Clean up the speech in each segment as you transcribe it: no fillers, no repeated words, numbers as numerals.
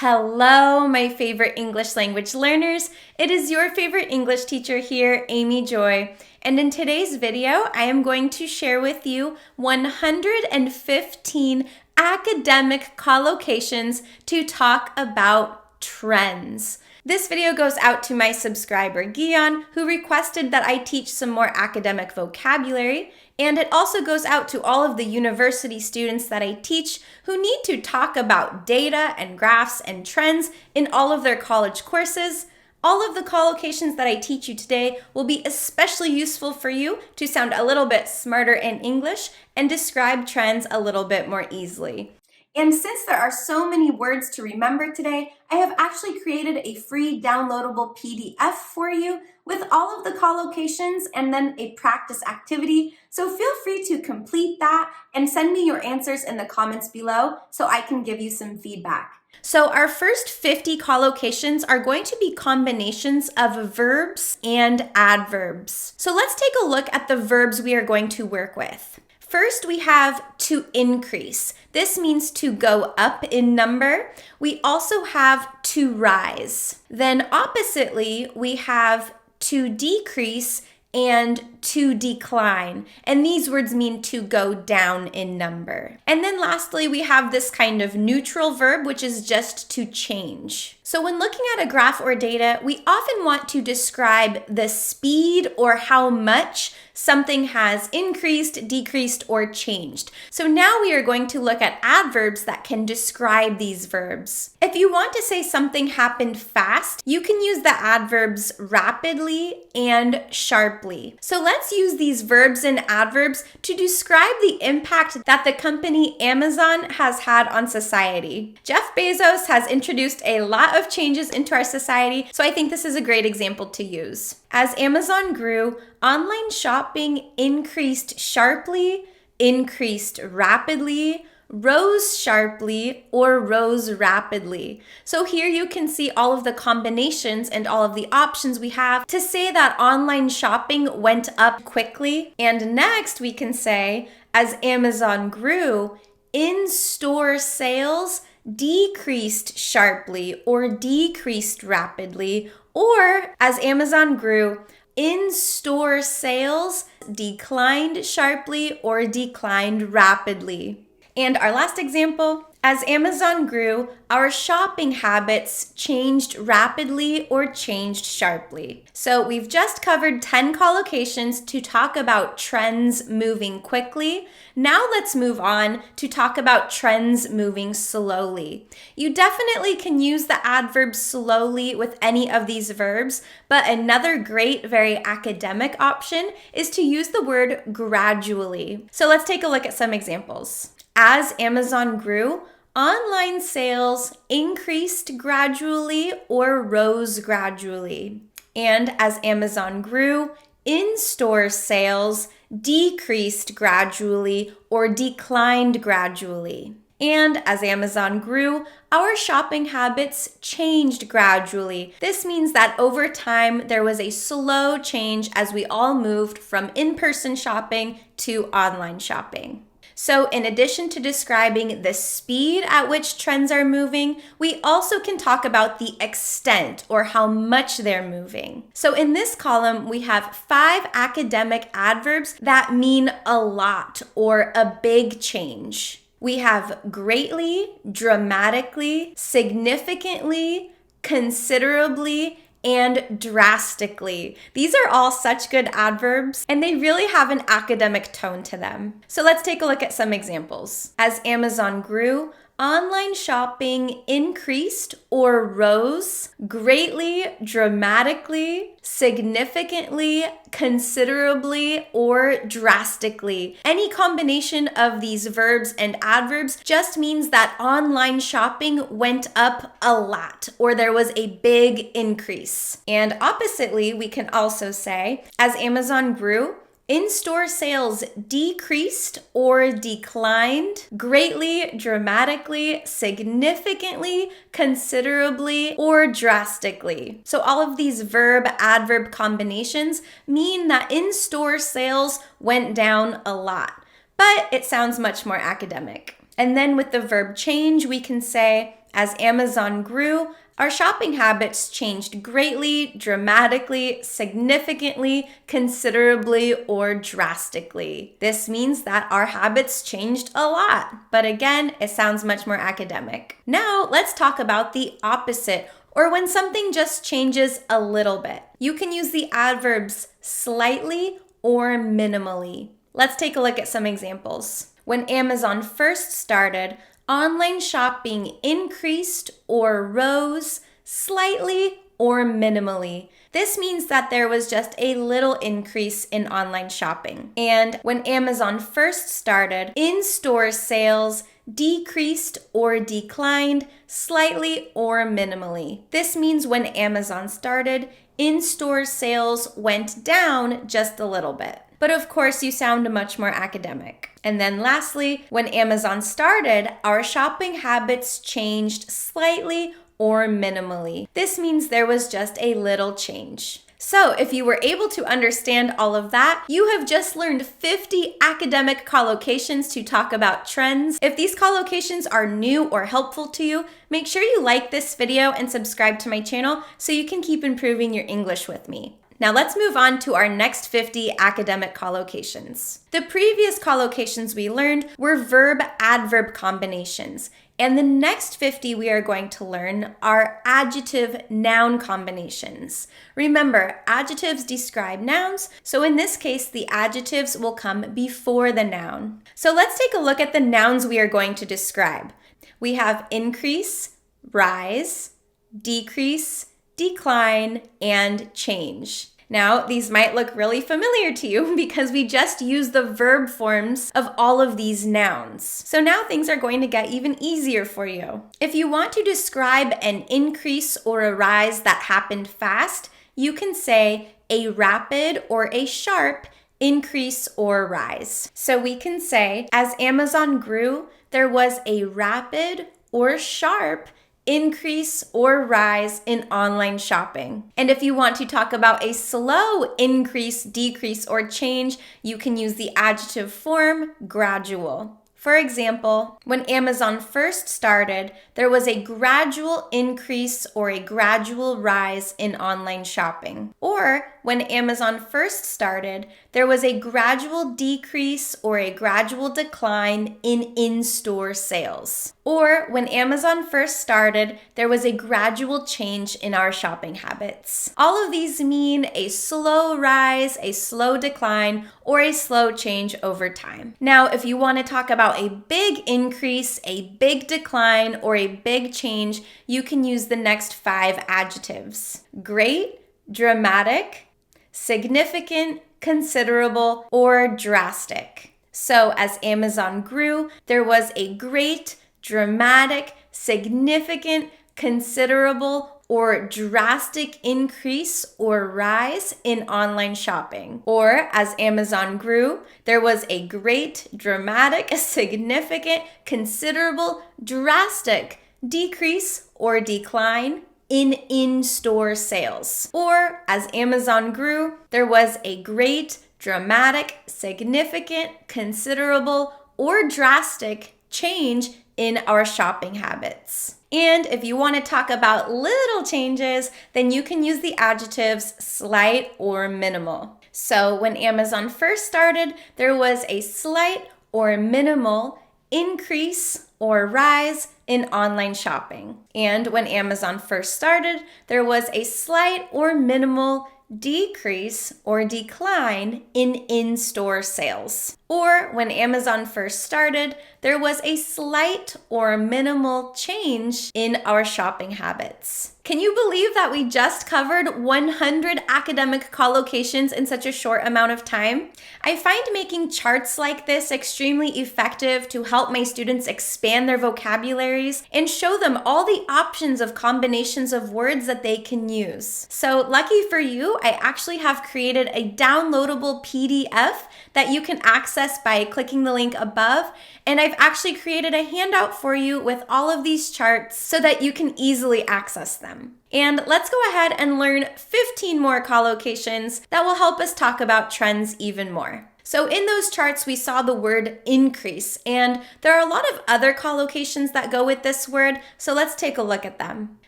Hello, my favorite English language learners. It is your favorite English teacher here, Amy Joy. And in today's video, I am going to share with you 115 academic collocations to talk about trends. This video goes out to my subscriber, Guion, who requested that I teach some more academic vocabulary. And it also goes out to all of the university students that I teach who need to talk about data and graphs and trends in all of their college courses. All of the collocations that I teach you today will be especially useful for you to sound a little bit smarter in English and describe trends a little bit more easily. And since there are so many words to remember today, I have actually created a free downloadable PDF for you with all of the collocations and then a practice activity. So feel free to complete that and send me your answers in the comments below so I can give you some feedback. So our first 50 collocations are going to be combinations of verbs and adverbs. So let's take a look at the verbs we are going to work with. First, we have to increase. This means to go up in number. We also have to rise. Then oppositely, we have to decrease and to decline. And these words mean to go down in number. And then lastly, we have this kind of neutral verb, which is just to change. So when looking at a graph or data, we often want to describe the speed or how much something has increased, decreased, or changed. So now we are going to look at adverbs that can describe these verbs. If you want to say something happened fast, you can use the adverbs rapidly and sharply. So let's use these verbs and adverbs to describe the impact that the company Amazon has had on society. Jeff Bezos has introduced a lot of changes into our society, so I think this is a great example to use. As Amazon grew, online shopping increased sharply, increased rapidly, rose sharply, or rose rapidly. So here you can see all of the combinations and all of the options we have to say that online shopping went up quickly. And next we can say, as Amazon grew, in-store sales decreased sharply or decreased rapidly, or as Amazon grew, in-store sales declined sharply or declined rapidly. And our last example, as Amazon grew, our shopping habits changed rapidly or changed sharply. So we've just covered 10 collocations to talk about trends moving quickly. Now let's move on to talk about trends moving slowly. You definitely can use the adverb slowly with any of these verbs, but another great, very academic option is to use the word gradually. So let's take a look at some examples. As Amazon grew, online sales increased gradually or rose gradually. And as Amazon grew, in-store sales decreased gradually or declined gradually. And as Amazon grew, our shopping habits changed gradually. This means that over time, there was a slow change as we all moved from in-person shopping to online shopping. So in addition to describing the speed at which trends are moving, we also can talk about the extent or how much they're moving. So in this column, we have 5 academic adverbs that mean a lot or a big change. We have greatly, dramatically, significantly, considerably, and drastically. These are all such good adverbs, and they really have an academic tone to them. So let's take a look at some examples. As Amazon grew, online shopping increased or rose greatly, dramatically, significantly, considerably, or drastically. Any combination of these verbs and adverbs just means that online shopping went up a lot, or there was a big increase. And oppositely, we can also say, as Amazon grew, in-store sales decreased or declined greatly, dramatically, significantly, considerably, or drastically. So all of these verb-adverb combinations mean that in-store sales went down a lot, but it sounds much more academic. And then with the verb change, we can say, As Amazon grew, our shopping habits changed greatly, dramatically, significantly, considerably, or drastically. This means that our habits changed a lot. But again, it sounds much more academic. Now, let's talk about the opposite, or when something just changes a little bit. You can use the adverbs slightly or minimally. Let's take a look at some examples. When Amazon first started, online shopping increased or rose slightly or minimally. This means that there was just a little increase in online shopping. And when Amazon first started, in-store sales decreased or declined slightly or minimally. This means when Amazon started, in-store sales went down just a little bit. But of course, you sound much more academic. And then lastly, when Amazon started, our shopping habits changed slightly or minimally. This means there was just a little change. So if you were able to understand all of that, you have just learned 50 academic collocations to talk about trends. If these collocations are new or helpful to you, make sure you like this video and subscribe to my channel so you can keep improving your English with me. Now let's move on to our next 50 academic collocations. The previous collocations we learned were verb adverb combinations, and the next 50 we are going to learn are adjective noun combinations. Remember, adjectives describe nouns, so in this case, the adjectives will come before the noun. So let's take a look at the nouns we are going to describe. We have increase, rise, decrease, decline, and change. Now, these might look really familiar to you because we just used the verb forms of all of these nouns. So now things are going to get even easier for you. If you want to describe an increase or a rise that happened fast, you can say a rapid or a sharp increase or rise. So we can say, as Amazon grew, there was a rapid or sharp increase or rise in online shopping. And if you want to talk about a slow increase, decrease, or change, you can use the adjective form gradual. For example, when Amazon first started, there was a gradual increase or a gradual rise in online shopping. Or when Amazon first started, there was a gradual decrease or a gradual decline in in-store sales. Or when Amazon first started, there was a gradual change in our shopping habits. All of these mean a slow rise, a slow decline, or a slow change over time. Now, if you want to talk about a big increase, a big decline, or a big change, you can use the next 5 adjectives: great, dramatic, significant, considerable, or drastic. So as Amazon grew, there was a great, dramatic, significant, considerable, or drastic increase or rise in online shopping. Or as Amazon grew, there was a great, dramatic, significant, considerable, drastic decrease or decline in in-store sales. Or as Amazon grew, there was a great, dramatic, significant, considerable, or drastic change in our shopping habits. And if you want to talk about little changes, then you can use the adjectives slight or minimal. So when Amazon first started, there was a slight or minimal increase or rise in online shopping. And when Amazon first started, there was a slight or minimal decrease or decline in in-store sales. Or when Amazon first started, there was a slight or minimal change in our shopping habits. Can you believe that we just covered 100 academic collocations in such a short amount of time? I find making charts like this extremely effective to help my students expand their vocabularies and show them all the options of combinations of words that they can use. So lucky for you, I actually have created a downloadable PDF that you can access by clicking the link above. And I've actually created a handout for you with all of these charts so that you can easily access them. And let's go ahead and learn 15 more collocations that will help us talk about trends even more. So in those charts, we saw the word increase, and there are a lot of other collocations that go with this word, so let's take a look at them.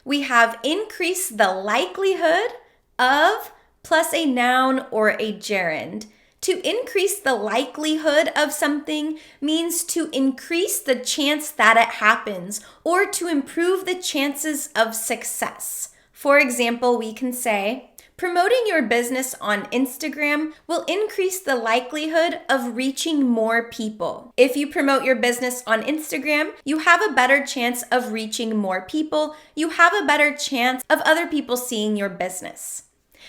We have increase the likelihood of plus a noun or a gerund. To increase the likelihood of something means to increase the chance that it happens or to improve the chances of success. For example, we can say, promoting your business on Instagram will increase the likelihood of reaching more people. If you promote your business on Instagram, you have a better chance of reaching more people. You have a better chance of other people seeing your business.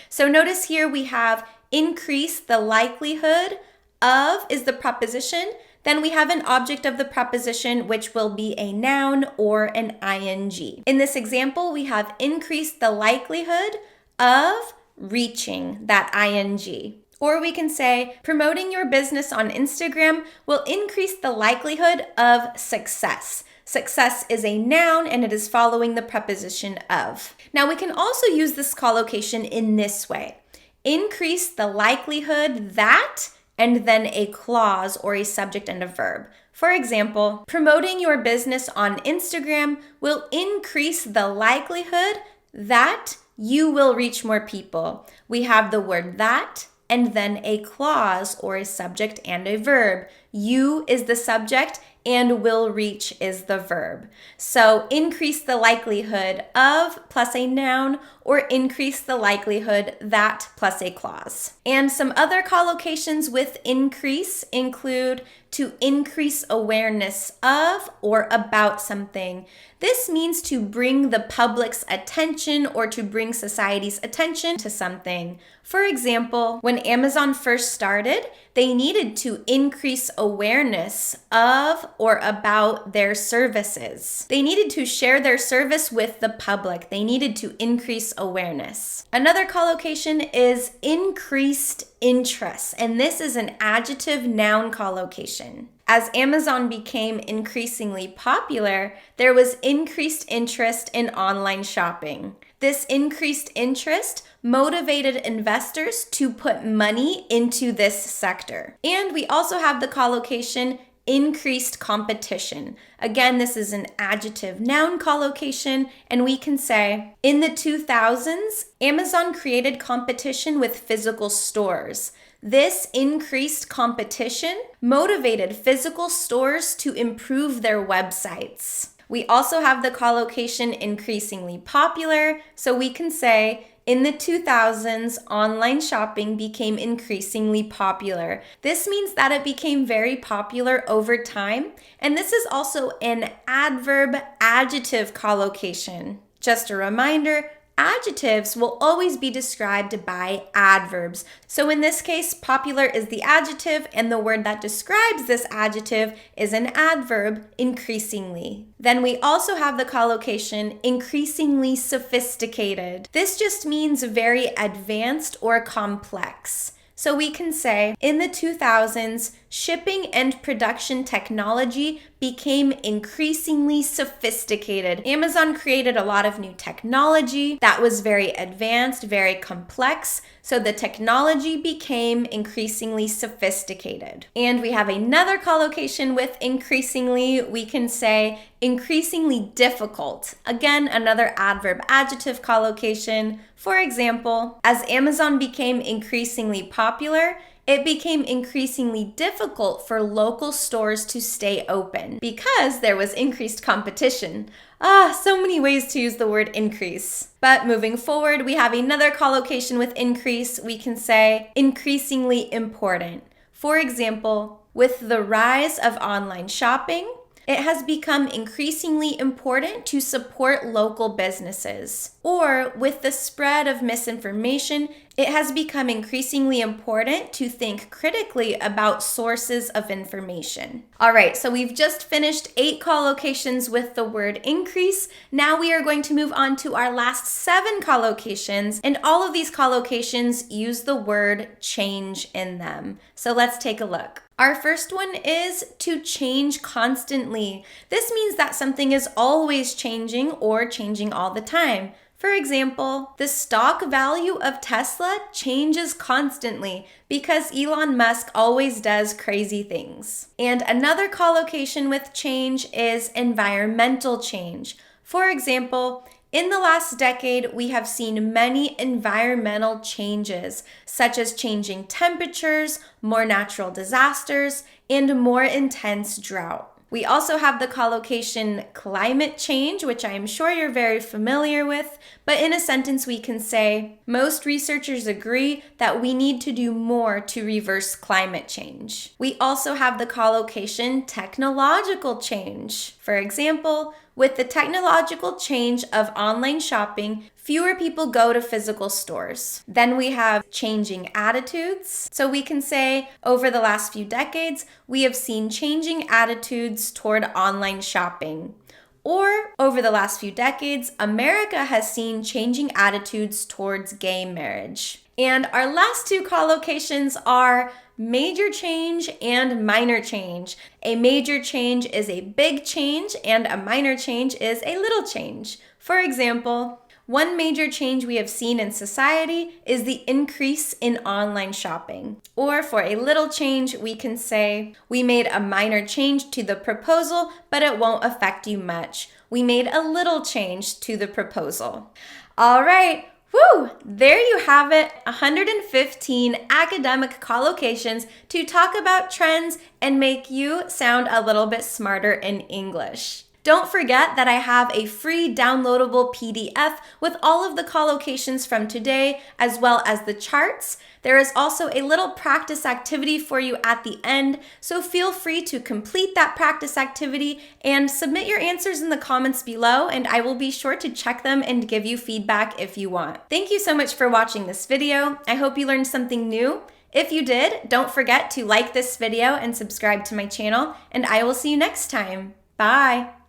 So notice here we have increase the likelihood of is the preposition. Then we have an object of the preposition, which will be a noun or an ing. In this example, we have increase the likelihood of reaching that ing. Or we can say, promoting your business on Instagram will increase the likelihood of success. Success is a noun and it is following the preposition of. Now we can also use this collocation in this way. Increase the likelihood that, and then a clause or a subject and a verb. For example, promoting your business on Instagram will increase the likelihood that you will reach more people. We have the word that and then a clause or a subject and a verb. You is the subject and will reach is the verb. So increase the likelihood of plus a noun or increase the likelihood that plus a clause. And some other collocations with increase include to increase awareness of or about something. This means to bring the public's attention or to bring society's attention to something. For example, when Amazon first started, they needed to increase awareness of or about their services. They needed to share their service with the public. They needed to increase awareness. Another collocation is increased interest, and this is an adjective noun collocation. As Amazon became increasingly popular, there was increased interest in online shopping. This increased interest motivated investors to put money into this sector. And we also have the collocation increased competition. Again, this is an adjective noun collocation, and we can say, in the 2000s, Amazon created competition with physical stores. This increased competition motivated physical stores to improve their websites. We also have the collocation increasingly popular, so we can say, in the 2000s, online shopping became increasingly popular. This means that it became very popular over time, and this is also an adverb adjective collocation. Just a reminder, adjectives will always be described by adverbs. So in this case, popular is the adjective, and the word that describes this adjective is an adverb, increasingly. Then we also have the collocation increasingly sophisticated. This just means very advanced or complex. So we can say, in the 2000s, shipping and production technology became increasingly sophisticated. Amazon created a lot of new technology that was very advanced, very complex, so the technology became increasingly sophisticated. And we have another collocation with increasingly. We can say increasingly difficult. Again, another adverb adjective collocation. For example, as Amazon became increasingly popular, it became increasingly difficult for local stores to stay open because there was increased competition. So many ways to use the word increase. But moving forward, we have another collocation with increase. We can say increasingly important. For example, with the rise of online shopping, it has become increasingly important to support local businesses. Or with the spread of misinformation, it has become increasingly important to think critically about sources of information. All right, so we've just finished 8 collocations with the word increase. Now we are going to move on to our last 7 collocations, and all of these collocations use the word change in them. So let's take a look. Our first one is to change constantly. This means that something is always changing or changing all the time. For example, the stock value of Tesla changes constantly because Elon Musk always does crazy things. And another collocation with change is environmental change. For example, in the last decade, we have seen many environmental changes, such as changing temperatures, more natural disasters, and more intense drought. We also have the collocation climate change, which I am sure you're very familiar with, but in a sentence we can say, most researchers agree that we need to do more to reverse climate change. We also have the collocation technological change. For example, with the technological change of online shopping, fewer people go to physical stores. Then we have changing attitudes. So we can say, over the last few decades, we have seen changing attitudes toward online shopping. Or, over the last few decades, America has seen changing attitudes towards gay marriage. And our last two collocations are major change and minor change. A major change is a big change, and a minor change is a little change. For example, one major change we have seen in society is the increase in online shopping. Or for a little change, we can say, we made a minor change to the proposal, but it won't affect you much. We made a little change to the proposal. All right. Woo! There you have it, 115 academic collocations to talk about trends and make you sound a little bit smarter in English. Don't forget that I have a free downloadable PDF with all of the collocations from today, as well as the charts. There is also a little practice activity for you at the end, so feel free to complete that practice activity and submit your answers in the comments below, and I will be sure to check them and give you feedback if you want. Thank you so much for watching this video. I hope you learned something new. If you did, don't forget to like this video and subscribe to my channel, and I will see you next time. Bye!